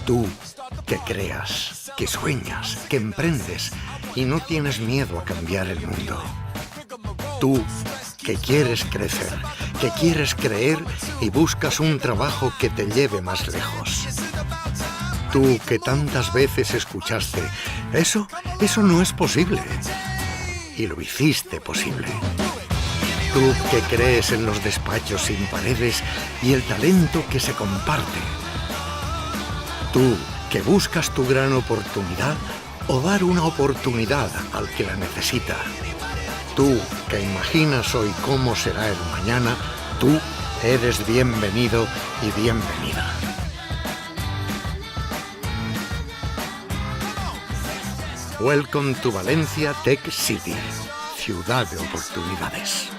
Tú que creas, que sueñas, que emprendes y no tienes miedo a cambiar el mundo. Tú que quieres crecer, que quieres creer y buscas un trabajo que te lleve más lejos. Tú que tantas veces escuchaste, eso no es posible. Y lo hiciste posible. Tú que crees en los despachos sin paredes y el talento que se comparte. Tú que buscas tu gran oportunidad o dar una oportunidad al que la necesita. Tú que imaginas hoy cómo será el mañana, tú eres bienvenido y bienvenida. Welcome to Valencia Tech City, ciudad de oportunidades.